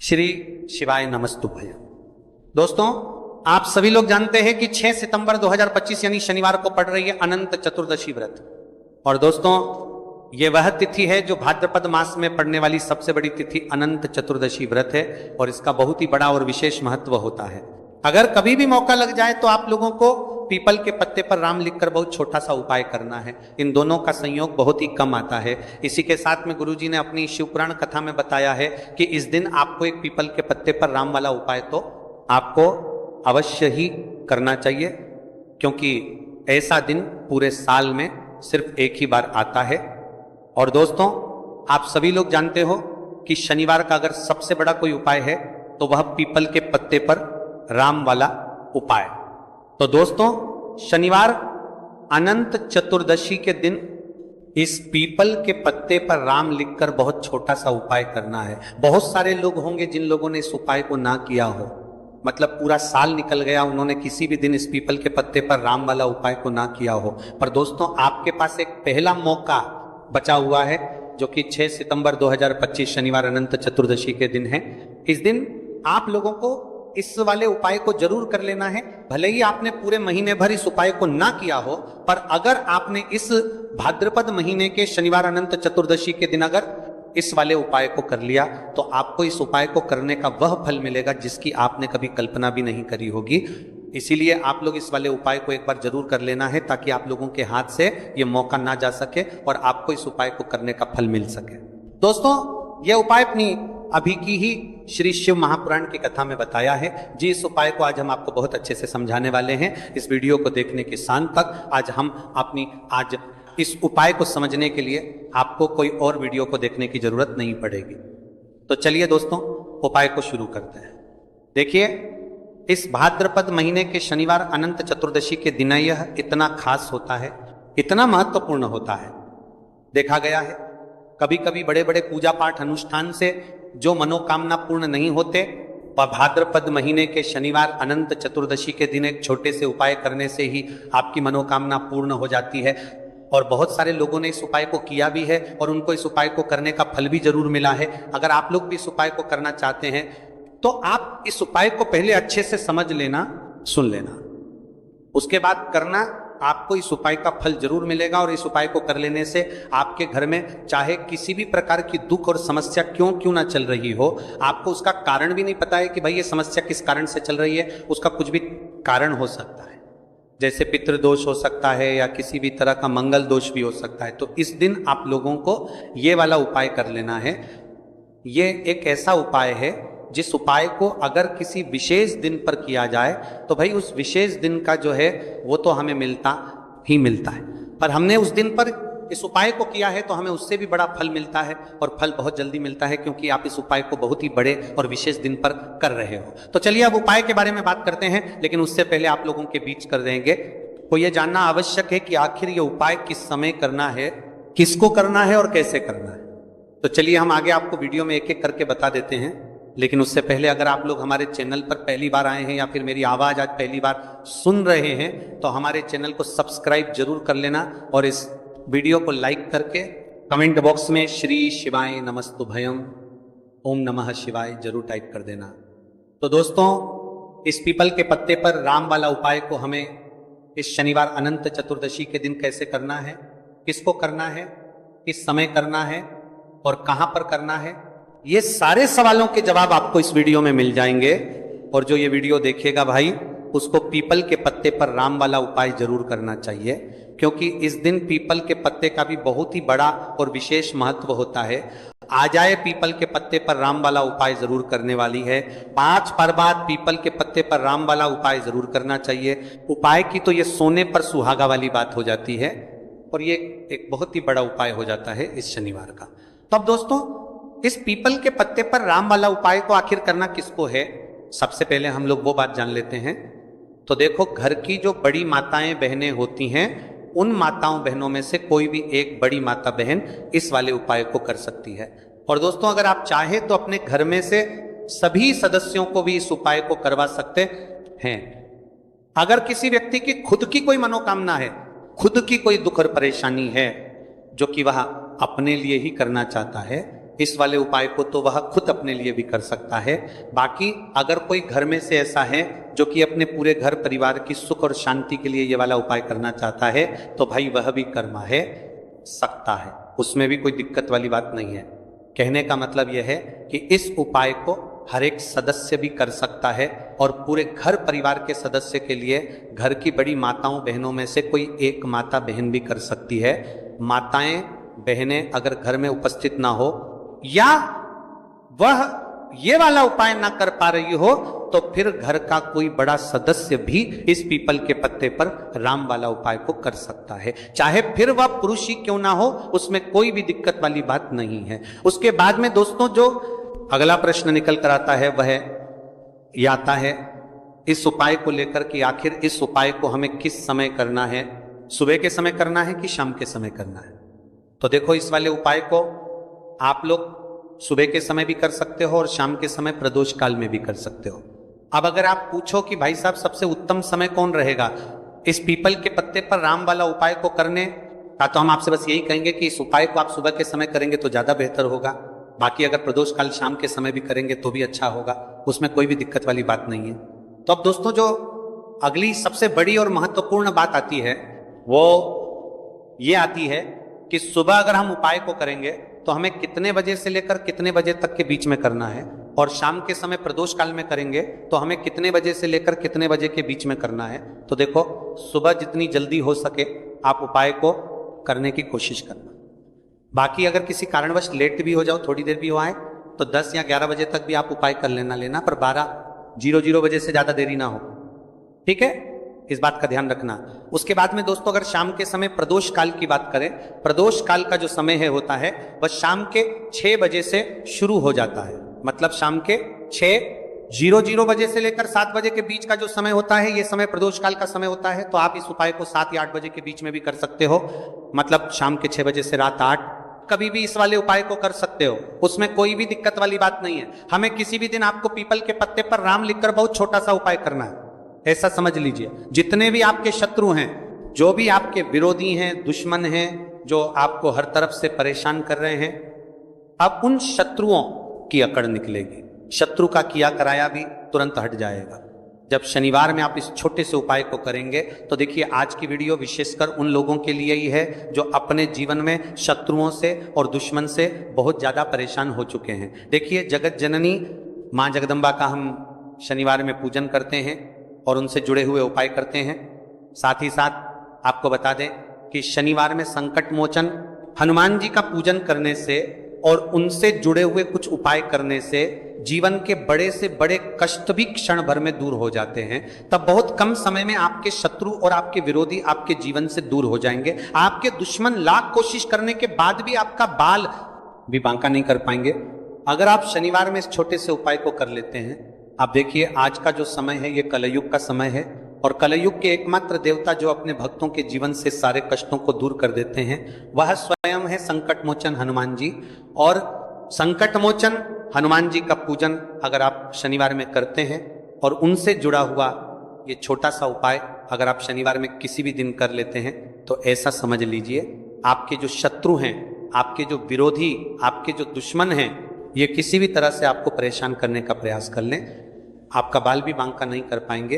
श्री शिवाय नमस्तुभ्यं। दोस्तों, आप सभी लोग जानते हैं कि 6 सितंबर 2025 यानी शनिवार को पड़ रही है अनंत चतुर्दशी व्रत। और दोस्तों, ये वह तिथि है जो भाद्रपद मास में पड़ने वाली सबसे बड़ी तिथि अनंत चतुर्दशी व्रत है और इसका बहुत ही बड़ा और विशेष महत्व होता है। अगर कभी भी मौका लग जाए तो आप लोगों को पीपल के पत्ते पर राम लिखकर बहुत छोटा सा उपाय करना है। इन दोनों का संयोग बहुत ही कम आता है। इसी के साथ में गुरुजी ने अपनी शिवपुराण कथा में बताया है कि इस दिन आपको एक पीपल के पत्ते पर राम वाला उपाय तो आपको अवश्य ही करना चाहिए, क्योंकि ऐसा दिन पूरे साल में सिर्फ एक ही बार आता है। और दोस्तों, आप सभी लोग जानते हो कि शनिवार का अगर सबसे बड़ा कोई उपाय है तो वह पीपल के पत्ते पर राम वाला उपाय। तो दोस्तों, शनिवार अनंत चतुर्दशी के दिन इस पीपल के पत्ते पर राम लिखकर बहुत छोटा सा उपाय करना है। बहुत सारे लोग होंगे जिन लोगों ने इस उपाय को ना किया हो, मतलब पूरा साल निकल गया, उन्होंने किसी भी दिन इस पीपल के पत्ते पर राम वाला उपाय को ना किया हो। पर दोस्तों, आपके पास एक पहला मौका बचा हुआ है, जो कि 6 सितंबर 2025 शनिवार अनंत चतुर्दशी के दिन है। इस दिन आप लोगों को इस वाले उपाय को जरूर कर लेना है। भले ही आपने पूरे महीने भर इस उपाय को ना किया हो, पर अगर आपने इस भाद्रपद महीने के शनिवार अनंत चतुर्दशी के दिन अगर इस वाले उपाय को कर लिया तो आपको इस उपाय को करने का वह फल मिलेगा जिसकी आपने कभी कल्पना भी नहीं करी होगी। इसीलिए आप लोग इस वाले उपाय को एक बार जरूर कर लेना है, ताकि आप लोगों के हाथ से ये मौका ना जा सके और आपको इस उपाय को करने का फल मिल सके। दोस्तों, यह उपाय अपनी अभी की ही श्री शिव महापुराण की कथा में बताया है जी। इस उपाय को आज हम आपको बहुत अच्छे से समझाने वाले हैं। इस वीडियो को देखने के शाम तक आज इस उपाय को समझने के लिए आपको कोई और वीडियो को देखने की जरूरत नहीं पड़ेगी। तो चलिए दोस्तों, उपाय को शुरू करते हैं। देखिए, इस भाद्रपद महीने के शनिवार अनंत चतुर्दशी के दिन यह इतना खास होता है, इतना महत्वपूर्ण होता है। देखा गया है कभी कभी बड़े बड़े पूजा पाठ अनुष्ठान से जो मनोकामना पूर्ण नहीं होते, वह भाद्रपद महीने के शनिवार अनंत चतुर्दशी के दिन एक छोटे से उपाय करने से ही आपकी मनोकामना पूर्ण हो जाती है। और बहुत सारे लोगों ने इस उपाय को किया भी है और उनको इस उपाय को करने का फल भी जरूर मिला है। अगर आप लोग भी इस उपाय को करना चाहते हैं तो आप इस उपाय को पहले अच्छे से समझ लेना, सुन लेना, उसके बाद करना। आपको इस उपाय का फल जरूर मिलेगा और इस उपाय को कर लेने से आपके घर में चाहे किसी भी प्रकार की दुख और समस्या क्यों ना चल रही हो, आपको उसका कारण भी नहीं पता है कि भाई ये समस्या किस कारण से चल रही है, उसका कुछ भी कारण हो सकता है। जैसे पितृदोष हो सकता है या किसी भी तरह का मंगल दोष भी हो सकता है। तो इस दिन आप लोगों को ये वाला उपाय कर लेना है। ये एक ऐसा उपाय है जिस उपाय को अगर किसी विशेष दिन पर किया जाए तो भाई उस विशेष दिन का जो है वो तो हमें मिलता ही मिलता है, पर हमने उस दिन पर इस उपाय को किया है तो हमें उससे भी बड़ा फल मिलता है, और फल बहुत जल्दी मिलता है क्योंकि आप इस उपाय को बहुत ही बड़े और विशेष दिन पर कर रहे हो। तो चलिए अब उपाय के बारे में बात करते हैं, लेकिन उससे पहले आप लोगों के बीच कर देंगे को यह जानना आवश्यक है कि आखिर ये उपाय किस समय करना है, किसको करना है और कैसे करना है। तो चलिए हम आगे आपको वीडियो में एक एक करके बता देते हैं। लेकिन उससे पहले अगर आप लोग हमारे चैनल पर पहली बार आए हैं या फिर मेरी आवाज आज पहली बार सुन रहे हैं तो हमारे चैनल को सब्सक्राइब जरूर कर लेना और इस वीडियो को लाइक करके कमेंट बॉक्स में श्री शिवाय नमस्तुभयं ओम नमः शिवाय जरूर टाइप कर देना। तो दोस्तों, इस पीपल के पत्ते पर राम वाला उपाय को हमें इस शनिवार अनंत चतुर्दशी के दिन कैसे करना है, किसको करना है, किस समय करना है और कहां पर करना है, ये सारे सवालों के जवाब आपको इस वीडियो में मिल जाएंगे। और जो ये वीडियो देखेगा भाई, उसको पीपल के पत्ते पर राम वाला उपाय जरूर करना चाहिए, क्योंकि इस दिन पीपल के पत्ते का भी बहुत ही बड़ा और विशेष महत्व होता है। आ जाए पीपल के पत्ते पर राम वाला उपाय जरूर करने वाली है। 5 पर्वत पीपल के पत्ते पर राम वाला उपाय जरूर करना चाहिए। उपाय की तो ये सोने पर सुहागा वाली बात हो जाती है और ये एक बहुत ही बड़ा उपाय हो जाता है इस शनिवार का। तो अब दोस्तों, इस पीपल के पत्ते पर राम वाला उपाय को आखिर करना किसको है, सबसे पहले हम लोग वो बात जान लेते हैं। तो देखो, घर की जो बड़ी माताएं बहनें होती हैं, उन माताओं बहनों में से कोई भी एक बड़ी माता बहन इस वाले उपाय को कर सकती है। और दोस्तों, अगर आप चाहें तो अपने घर में से सभी सदस्यों को भी इस उपाय को करवा सकते हैं। अगर किसी व्यक्ति की खुद की कोई मनोकामना है, खुद की कोई दुख और परेशानी है जो कि वह अपने लिए ही करना चाहता है, इस वाले उपाय को तो वह खुद अपने लिए भी कर सकता है। बाकी अगर कोई घर में से ऐसा है जो कि अपने पूरे घर परिवार की सुख और शांति के लिए ये वाला उपाय करना चाहता है तो भाई वह भी कर्म है सकता है, उसमें भी कोई दिक्कत वाली बात नहीं है। कहने का मतलब यह है कि इस उपाय को हर एक सदस्य भी कर सकता है और पूरे घर परिवार के सदस्य के लिए घर की बड़ी माताओं बहनों में से कोई एक माता बहन भी कर सकती है। माताएं बहनें अगर घर में उपस्थित ना हो या वह ये वाला उपाय ना कर पा रही हो तो फिर घर का कोई बड़ा सदस्य भी इस पीपल के पत्ते पर राम वाला उपाय को कर सकता है, चाहे फिर वह पुरुष ही क्यों ना हो, उसमें कोई भी दिक्कत वाली बात नहीं है। उसके बाद में दोस्तों जो अगला प्रश्न निकल कर आता है वह यह आता है इस उपाय को लेकर कि आखिर इस उपाय को हमें किस समय करना है, सुबह के समय करना है कि शाम के समय करना है। तो देखो इस वाले उपाय को आप लोग सुबह के समय भी कर सकते हो और शाम के समय प्रदोष काल में भी कर सकते हो। अब अगर आप पूछो कि भाई साहब सबसे उत्तम समय कौन रहेगा इस पीपल के पत्ते पर राम वाला उपाय को करने का, तो हम आपसे बस यही कहेंगे कि इस उपाय को आप सुबह के समय करेंगे तो ज्यादा बेहतर होगा। बाकी अगर प्रदोष काल शाम के समय भी करेंगे तो भी अच्छा होगा, उसमें कोई भी दिक्कत वाली बात नहीं है। तो अब दोस्तों जो अगली सबसे बड़ी और महत्वपूर्ण बात आती है वो ये आती है कि सुबह अगर हम उपाय को करेंगे तो हमें कितने बजे से लेकर कितने बजे तक के बीच में करना है, और शाम के समय प्रदोष काल में करेंगे तो हमें कितने बजे से लेकर कितने बजे के बीच में करना है। तो देखो सुबह जितनी जल्दी हो सके आप उपाय को करने की कोशिश करना। बाकी अगर किसी कारणवश लेट भी हो जाओ, थोड़ी देर भी हो आए, तो 10 या 11 बजे तक भी आप उपाय कर लेना, पर 12:00 बजे से ज्यादा देरी ना हो, ठीक है, इस बात का ध्यान रखना। उसके बाद में दोस्तों अगर शाम के समय प्रदोष काल की बात करें, प्रदोष काल का जो समय है होता है वह शाम के 6 बजे से शुरू हो जाता है। मतलब शाम के 6:00 बजे से लेकर 7 बजे के बीच का जो समय होता है ये समय प्रदोष काल का समय होता है। तो आप इस उपाय को 7 या 8 बजे के बीच में भी कर सकते हो, मतलब शाम के 6 बजे से रात 8, कभी भी इस वाले उपाय को कर सकते हो, उसमें कोई भी दिक्कत वाली बात नहीं है। हमें किसी भी दिन आपको पीपल के पत्ते पर राम लिखकर बहुत छोटा सा उपाय करना है, ऐसा समझ लीजिए। जितने भी आपके शत्रु हैं, जो भी आपके विरोधी हैं, दुश्मन हैं, जो आपको हर तरफ से परेशान कर रहे हैं, अब उन शत्रुओं की अकड़ निकलेगी। शत्रु का किया कराया भी तुरंत हट जाएगा जब शनिवार में आप इस छोटे से उपाय को करेंगे। तो देखिए आज की वीडियो विशेषकर उन लोगों के लिए ही है जो अपने जीवन में शत्रुओं से और दुश्मन से बहुत ज्यादा परेशान हो चुके हैं। देखिए जगत जननी मां जगदम्बा का हम शनिवार में पूजन करते हैं और उनसे जुड़े हुए उपाय करते हैं। साथ ही साथ आपको बता दें कि शनिवार में संकट मोचन हनुमान जी का पूजन करने से और उनसे जुड़े हुए कुछ उपाय करने से जीवन के बड़े से बड़े कष्ट भी क्षण भर में दूर हो जाते हैं। तब बहुत कम समय में आपके शत्रु और आपके विरोधी आपके जीवन से दूर हो जाएंगे। आपके दुश्मन लाख कोशिश करने के बाद भी आपका बाल भी बांका नहीं कर पाएंगे अगर आप शनिवार में इस छोटे से उपाय को कर लेते हैं। आप देखिए आज का जो समय है ये कलयुग का समय है और कलयुग के एकमात्र देवता जो अपने भक्तों के जीवन से सारे कष्टों को दूर कर देते हैं वह स्वयं है संकट मोचन हनुमान जी। और संकट मोचन हनुमान जी का पूजन अगर आप शनिवार में करते हैं और उनसे जुड़ा हुआ ये छोटा सा उपाय अगर आप शनिवार में किसी भी दिन कर लेते हैं तो ऐसा समझ लीजिए आपके जो शत्रु हैं, आपके जो विरोधी, आपके जो दुश्मन हैं, ये किसी भी तरह से आपको परेशान करने का प्रयास कर लें, आपका बाल भी बांका नहीं कर पाएंगे।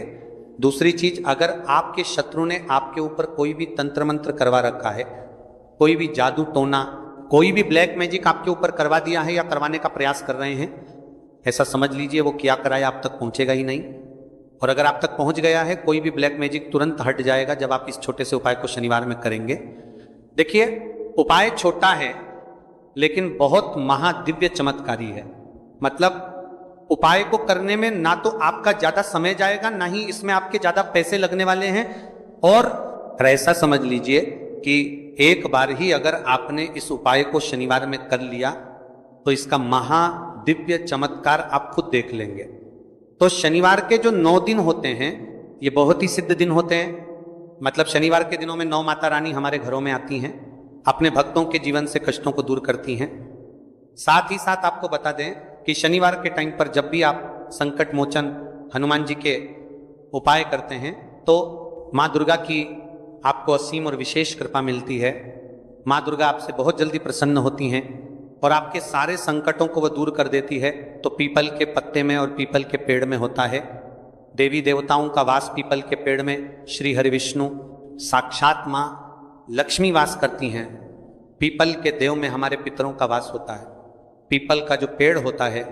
दूसरी चीज, अगर आपके शत्रु ने आपके ऊपर कोई भी तंत्र मंत्र करवा रखा है, कोई भी जादू टोना, कोई भी ब्लैक मैजिक आपके ऊपर करवा दिया है या करवाने का प्रयास कर रहे हैं, ऐसा समझ लीजिए वो क्या कराया आप तक पहुंचेगा ही नहीं। और अगर आप तक पहुंच गया है कोई भी ब्लैक मैजिक तुरंत हट जाएगा जब आप इस छोटे से उपाय को शनिवार में करेंगे। देखिए उपाय छोटा है लेकिन बहुत महादिव्य चमत्कारी है। मतलब उपाय को करने में ना तो आपका ज्यादा समय जाएगा, ना ही इसमें आपके ज्यादा पैसे लगने वाले हैं। और ऐसा समझ लीजिए कि एक बार ही अगर आपने इस उपाय को शनिवार में कर लिया तो इसका महादिव्य चमत्कार आप खुद देख लेंगे। तो शनिवार के जो 9 दिन होते हैं ये बहुत ही सिद्ध दिन होते हैं। मतलब शनिवार के दिनों में 9 माता रानी हमारे घरों में आती हैं, अपने भक्तों के जीवन से कष्टों को दूर करती हैं। साथ ही साथ आपको बता दें कि शनिवार के टाइम पर जब भी आप संकट मोचन हनुमान जी के उपाय करते हैं तो माँ दुर्गा की आपको असीम और विशेष कृपा मिलती है। माँ दुर्गा आपसे बहुत जल्दी प्रसन्न होती हैं और आपके सारे संकटों को वह दूर कर देती है। तो पीपल के पत्ते में और पीपल के पेड़ में होता है। देवी देवताओं का वास पीपल के पेड़ में। श्री हरि विष्णु साक्षात माँ लक्ष्मी वास करती हैं। पीपल के देव में हमारे पितरों का वास होता है। पीपल का जो पेड़ होता है,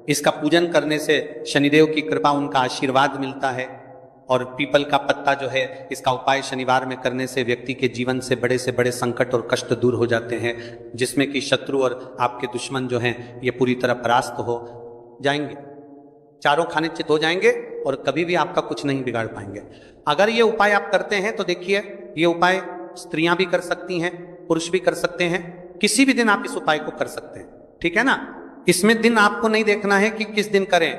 इसका पूजन करने से शनिदेव की कृपा, उनका आशीर्वाद मिलता है। और पीपल का पत्ता जो है, इसका उपाय शनिवार में करने से व्यक्ति के जीवन से बड़े संकट और कष्ट दूर हो जाते हैं, जिसमें कि शत्रु और आपके दुश्मन जो हैं ये पूरी तरह परास्त हो जाएंगे, चारों खाने चित हो जाएंगे और कभी भी आपका कुछ नहीं बिगाड़ पाएंगे। अगर ये उपाय आप करते हैं तो देखिए, ये उपाय स्त्रियां भी कर सकती हैं, पुरुष भी कर सकते हैं। किसी भी दिन आप इस उपाय को कर सकते हैं, ठीक है ना। इसमें दिन आपको नहीं देखना है कि किस दिन करें,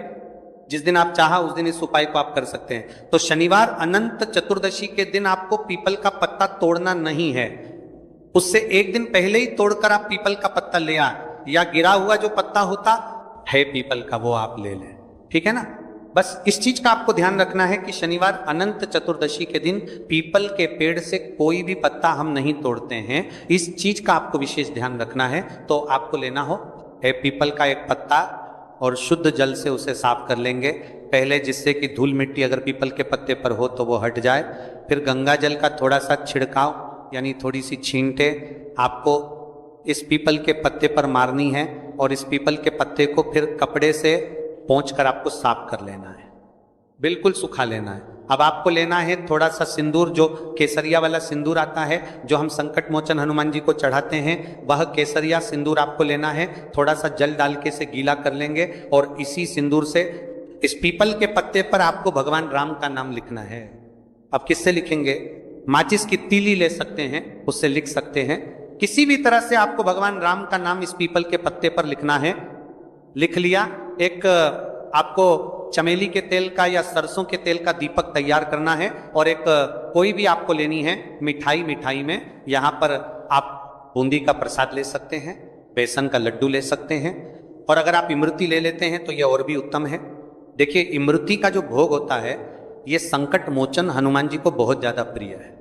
जिस दिन आप चाहा उस दिन इस उपाय को आप कर सकते हैं। तो शनिवार अनंत चतुर्दशी के दिन आपको पीपल का पत्ता तोड़ना नहीं है, उससे एक दिन पहले ही तोड़कर आप पीपल का पत्ता ले आए, या गिरा हुआ जो पत्ता होता है पीपल का वो आप ले लें, ठीक है ना। बस इस चीज का आपको ध्यान रखना है कि शनिवार अनंत चतुर्दशी के दिन पीपल के पेड़ से कोई भी पत्ता हम नहीं तोड़ते हैं। इस चीज का आपको विशेष ध्यान रखना है। तो आपको लेना हो है पीपल का एक पत्ता और शुद्ध जल से उसे साफ कर लेंगे पहले, जिससे कि धूल मिट्टी अगर पीपल के पत्ते पर हो तो वो हट जाए। फिर गंगा जल का थोड़ा सा छिड़काव, यानी थोड़ी सी छींटे आपको इस पीपल के पत्ते पर मारनी है, और इस पीपल के पत्ते को फिर कपड़े से पोंछकर आपको साफ कर लेना है, बिल्कुल सुखा लेना है। अब आपको लेना है थोड़ा सा सिंदूर, जो केसरिया वाला सिंदूर आता है, जो हम संकट मोचन हनुमान जी को चढ़ाते हैं, वह केसरिया सिंदूर आपको लेना है। थोड़ा सा जल डाल के से गीला कर लेंगे और इसी सिंदूर से इस पीपल के पत्ते पर आपको भगवान राम का नाम लिखना है। अब किससे लिखेंगे? माचिस की तीली ले सकते हैं, उससे लिख सकते हैं। किसी भी तरह से आपको भगवान राम का नाम इस पीपल के पत्ते पर लिखना है। लिख लिया। एक आपको चमेली के तेल का या सरसों के तेल का दीपक तैयार करना है, और एक कोई भी आपको लेनी है मिठाई में यहाँ पर आप बूंदी का प्रसाद ले सकते हैं, बेसन का लड्डू ले सकते हैं, और अगर आप इमरती ले लेते हैं तो यह और भी उत्तम है। देखिए, इमरती का जो भोग होता है ये संकट मोचन हनुमान जी को बहुत ज्यादा प्रिय है।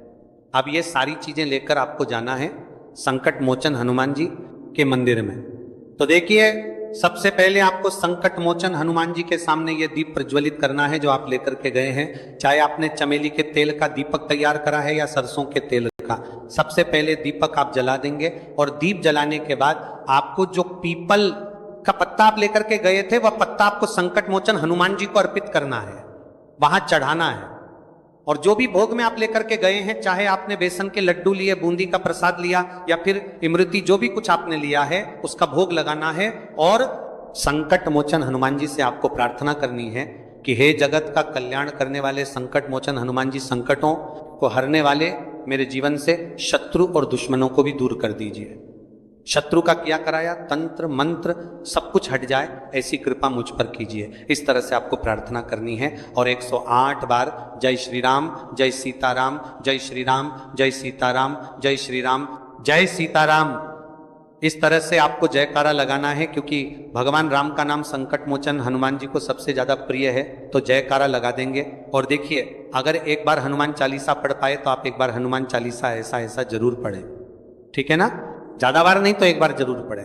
अब ये सारी चीजें लेकर आपको जाना है संकट मोचन हनुमान जी के मंदिर में। तो देखिए, सबसे पहले आपको संकट मोचन हनुमान जी के सामने ये दीप प्रज्वलित करना है जो आप लेकर के गए हैं, चाहे आपने चमेली के तेल का दीपक तैयार करा है या सरसों के तेल का। सबसे पहले दीपक आप जला देंगे, और दीप जलाने के बाद आपको जो पीपल का पत्ता आप लेकर के गए थे वह पत्ता आपको संकट मोचन हनुमान जी को अर्पित करना है, वहां चढ़ाना है। और जो भी भोग में आप लेकर के गए हैं, चाहे आपने बेसन के लड्डू लिए, बूंदी का प्रसाद लिया, या फिर इमरती, जो भी कुछ आपने लिया है उसका भोग लगाना है। और संकट मोचन हनुमान जी से आपको प्रार्थना करनी है कि हे जगत का कल्याण करने वाले संकट मोचन हनुमान जी, संकटों को हरने वाले मेरे जीवन से शत्रु और दुश्मनों को भी दूर कर दीजिए। शत्रु का किया कराया तंत्र मंत्र सब कुछ हट जाए, ऐसी कृपा मुझ पर कीजिए। इस तरह से आपको प्रार्थना करनी है। और 108 बार जय श्री राम, जय सीताराम, जय श्री राम, जय सीताराम, जय श्री राम, जय सीताराम, इस तरह से आपको जयकारा लगाना है। क्योंकि भगवान राम का नाम संकट मोचन हनुमान जी को सबसे ज्यादा प्रिय है, तो जयकारा लगा देंगे। और देखिए, अगर एक बार हनुमान चालीसा पढ़ पाए तो आप एक बार हनुमान चालीसा ऐसा जरूर पढ़े, ठीक है ना। ज्यादा बार नहीं तो एक बार जरूर पढ़े।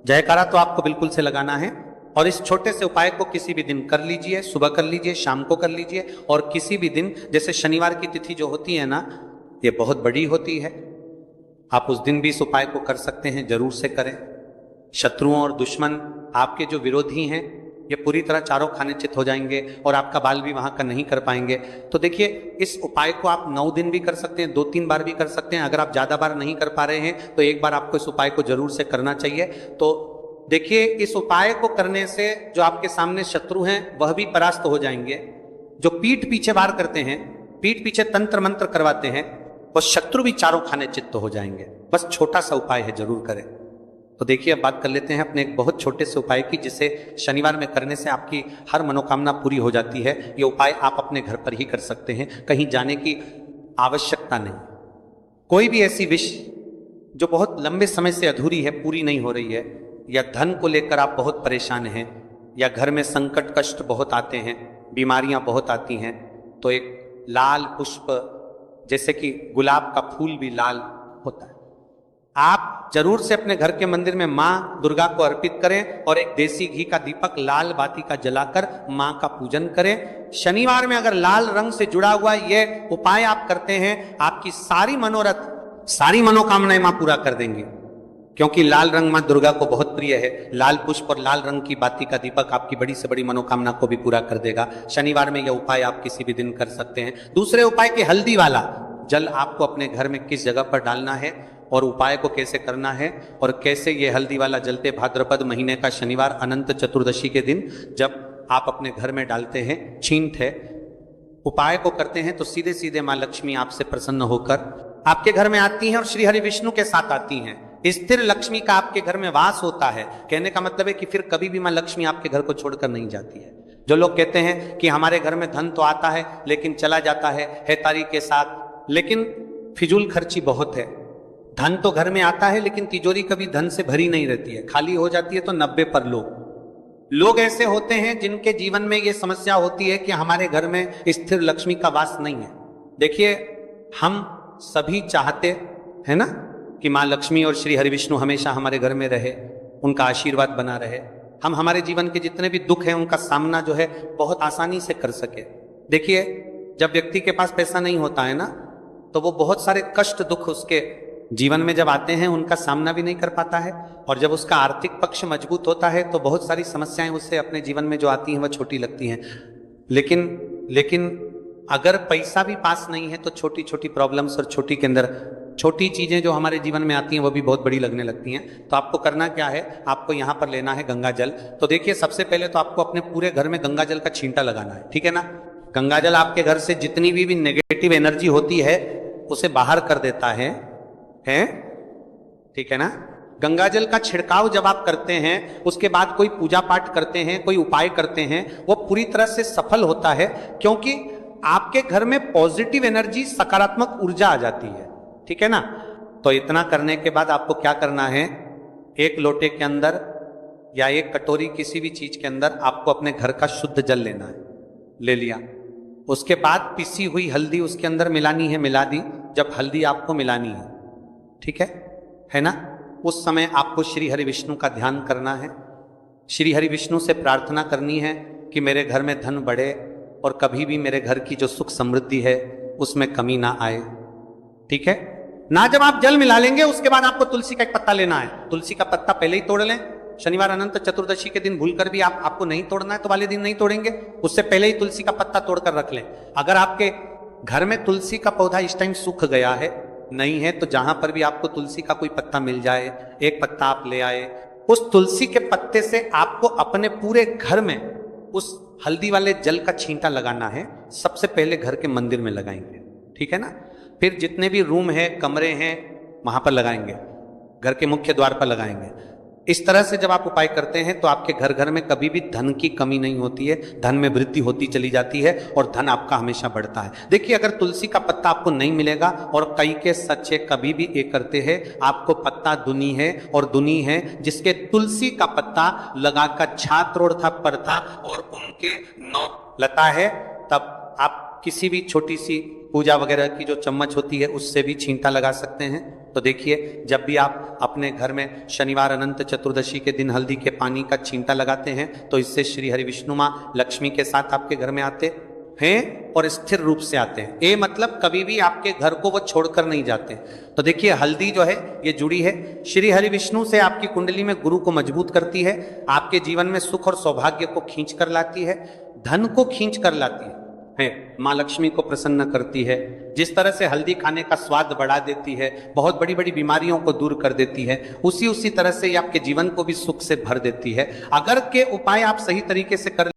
जयकारा तो आपको बिल्कुल से लगाना है। और इस छोटे से उपाय को किसी भी दिन कर लीजिए, सुबह कर लीजिए, शाम को कर लीजिए, और किसी भी दिन, जैसे शनिवार की तिथि जो होती है ना, ये बहुत बड़ी होती है, आप उस दिन भी इस उपाय को कर सकते हैं, जरूर से करें। शत्रुओं और दुश्मन, आपके जो विरोधी हैं, ये पूरी तरह चारों खाने चित हो जाएंगे, और आपका बाल भी वहां का नहीं कर पाएंगे। तो देखिए, इस उपाय को आप 9 दिन भी कर सकते हैं, 2-3 बार भी कर सकते हैं। अगर आप ज्यादा बार नहीं कर पा रहे हैं तो एक बार आपको इस उपाय को जरूर से करना चाहिए। तो देखिए, इस उपाय को करने से जो आपके सामने शत्रु हैं वह भी परास्त हो जाएंगे। जो पीठ पीछे वार करते हैं, पीठ पीछे तंत्र मंत्र करवाते हैं, वो शत्रु भी चारों खाने चित्त हो जाएंगे। बस छोटा सा उपाय है, जरूर करें। तो देखिए, अब बात कर लेते हैं अपने एक बहुत छोटे से उपाय की, जिसे शनिवार में करने से आपकी हर मनोकामना पूरी हो जाती है। ये उपाय आप अपने घर पर ही कर सकते हैं, कहीं जाने की आवश्यकता नहीं। कोई भी ऐसी विश जो बहुत लंबे समय से अधूरी है, पूरी नहीं हो रही है, या धन को लेकर आप बहुत परेशान हैं, या घर में संकट कष्ट बहुत आते हैं, बीमारियां बहुत आती हैं, तो एक लाल पुष्प, जैसे कि गुलाब का फूल भी लाल होता है, आप जरूर से अपने घर के मंदिर में मां दुर्गा को अर्पित करें और एक देसी घी का दीपक लाल बाती का जलाकर मां का पूजन करें। शनिवार में अगर लाल रंग से जुड़ा हुआ ये उपाय आप करते हैं, आपकी सारी मनोरथ, सारी मनोकामनाएं मां पूरा कर देंगे, क्योंकि लाल रंग मां दुर्गा को बहुत प्रिय है। लाल पुष्प और लाल रंग की बाती का दीपक आपकी बड़ी से बड़ी मनोकामना को भी पूरा कर देगा। शनिवार में यह उपाय आप किसी भी दिन कर सकते हैं। दूसरे उपाय के हल्दी वाला जल आपको अपने घर में किस जगह पर डालना है और उपाय को कैसे करना है और कैसे ये हल्दी वाला जलते भाद्रपद महीने का शनिवार अनंत चतुर्दशी के दिन जब आप अपने घर में डालते हैं, छींट है, उपाय को करते हैं, तो सीधे सीधे मां लक्ष्मी आपसे प्रसन्न होकर आपके घर में आती हैं और श्री हरि विष्णु के साथ आती हैं। स्थिर लक्ष्मी का आपके घर में वास होता है। कहने का मतलब है कि फिर कभी भी मां लक्ष्मी आपके घर को छोड़कर नहीं जाती है। जो लोग कहते हैं कि हमारे घर में धन तो आता है लेकिन चला जाता है तारी के साथ, लेकिन फिजूल खर्ची बहुत है। धन तो घर में आता है लेकिन तिजोरी कभी धन से भरी नहीं रहती है, खाली हो जाती है। तो 90 पर लोग ऐसे होते हैं जिनके जीवन में यह समस्या होती है कि हमारे घर में स्थिर लक्ष्मी का वास नहीं है। देखिए, हम सभी चाहते हैं ना कि मां लक्ष्मी और श्री हरि विष्णु हमेशा हमारे घर में रहे, उनका आशीर्वाद बना रहे, हम हमारे जीवन के जितने भी दुख हैं उनका सामना जो है बहुत आसानी से कर सके। देखिए, जब व्यक्ति के पास पैसा नहीं होता है ना, तो वो बहुत सारे कष्ट दुख उसके जीवन में जब आते हैं उनका सामना भी नहीं कर पाता है, और जब उसका आर्थिक पक्ष मजबूत होता है तो बहुत सारी समस्याएं उससे अपने जीवन में जो आती हैं वह छोटी लगती हैं। लेकिन अगर पैसा भी पास नहीं है तो छोटी छोटी प्रॉब्लम्स और छोटी के अंदर छोटी चीजें जो हमारे जीवन में आती हैं वो भी बहुत बड़ी लगने लगती हैं। तो आपको करना क्या है, आपको यहाँ पर लेना है गंगा जल। तो देखिए, सबसे पहले तो आपको अपने पूरे घर में गंगा जल का छींटा लगाना है, ठीक है ना। गंगा जल आपके घर से जितनी भी नेगेटिव एनर्जी होती है उसे बाहर कर देता है, ठीक है ना। गंगा जल का छिड़काव जब आप करते हैं, उसके बाद कोई पूजा पाठ करते हैं, कोई उपाय करते हैं, वो पूरी तरह से सफल होता है, क्योंकि आपके घर में पॉजिटिव एनर्जी, सकारात्मक ऊर्जा आ जाती है, ठीक है ना। तो इतना करने के बाद आपको क्या करना है, एक लोटे के अंदर या एक कटोरी किसी भी चीज के अंदर आपको अपने घर का शुद्ध जल लेना है। ले लिया, उसके बाद पिसी हुई हल्दी उसके अंदर मिलानी है, मिला दी। जब हल्दी आपको मिलानी है, ठीक है ना, उस समय आपको श्री हरि विष्णु का ध्यान करना है। श्री हरि विष्णु से प्रार्थना करनी है कि मेरे घर में धन बढ़े और कभी भी मेरे घर की जो सुख समृद्धि है उसमें कमी ना आए, ठीक है ना। जब आप जल मिला लेंगे उसके बाद आपको तुलसी का एक पत्ता लेना है। तुलसी का पत्ता पहले ही तोड़ लें। शनिवार अनंत चतुर्दशी के दिन भूलकर भी आपको नहीं तोड़ना है तो वाले दिन नहीं तोड़ेंगे, उससे पहले ही तुलसी का पत्ता तोड़कर रख लें। अगर आपके घर में तुलसी का पौधा इस टाइम सूख गया है, नहीं है, तो जहां पर भी आपको तुलसी का कोई पत्ता मिल जाए, एक पत्ता आप ले आए, उस तुलसी के पत्ते से आपको अपने पूरे घर में उस हल्दी वाले जल का छींटा लगाना है। सबसे पहले घर के मंदिर में लगाएंगे, ठीक है ना। फिर जितने भी रूम है, कमरे हैं, वहां पर लगाएंगे, घर के मुख्य द्वार पर लगाएंगे। इस तरह से जब आप उपाय करते हैं तो आपके घर घर में कभी भी धन की कमी नहीं होती है, धन में वृद्धि होती चली जाती है और धन आपका हमेशा बढ़ता है। देखिए, अगर तुलसी का पत्ता आपको नहीं मिलेगा, और कई के सच्चे कभी भी एक करते हैं, आपको पत्ता दुनी है और दुनी है जिसके तुलसी का पत्ता लगाकर छात्रोड़ था पर था और उनके नौ लता है, तब आप किसी भी छोटी सी पूजा वगैरह की जो चम्मच होती है उससे भी छींटा लगा सकते हैं। तो देखिए, जब भी आप अपने घर में शनिवार अनंत चतुर्दशी के दिन हल्दी के पानी का छींटा लगाते हैं तो इससे श्री हरि विष्णु मां लक्ष्मी के साथ आपके घर में आते हैं और स्थिर रूप से आते हैं। ये मतलब कभी भी आपके घर को वो छोड़कर नहीं जाते। तो देखिए, हल्दी जो है ये जुड़ी है श्री हरि विष्णु से, आपकी कुंडली में गुरु को मजबूत करती है, आपके जीवन में सुख और सौभाग्य को खींच कर लाती है, धन को खींच कर लाती है, माँ लक्ष्मी को प्रसन्न करती है। जिस तरह से हल्दी खाने का स्वाद बढ़ा देती है, बहुत बड़ी बड़ी बीमारियों को दूर कर देती है, उसी तरह से ये आपके जीवन को भी सुख से भर देती है। अगर के उपाय आप सही तरीके से कर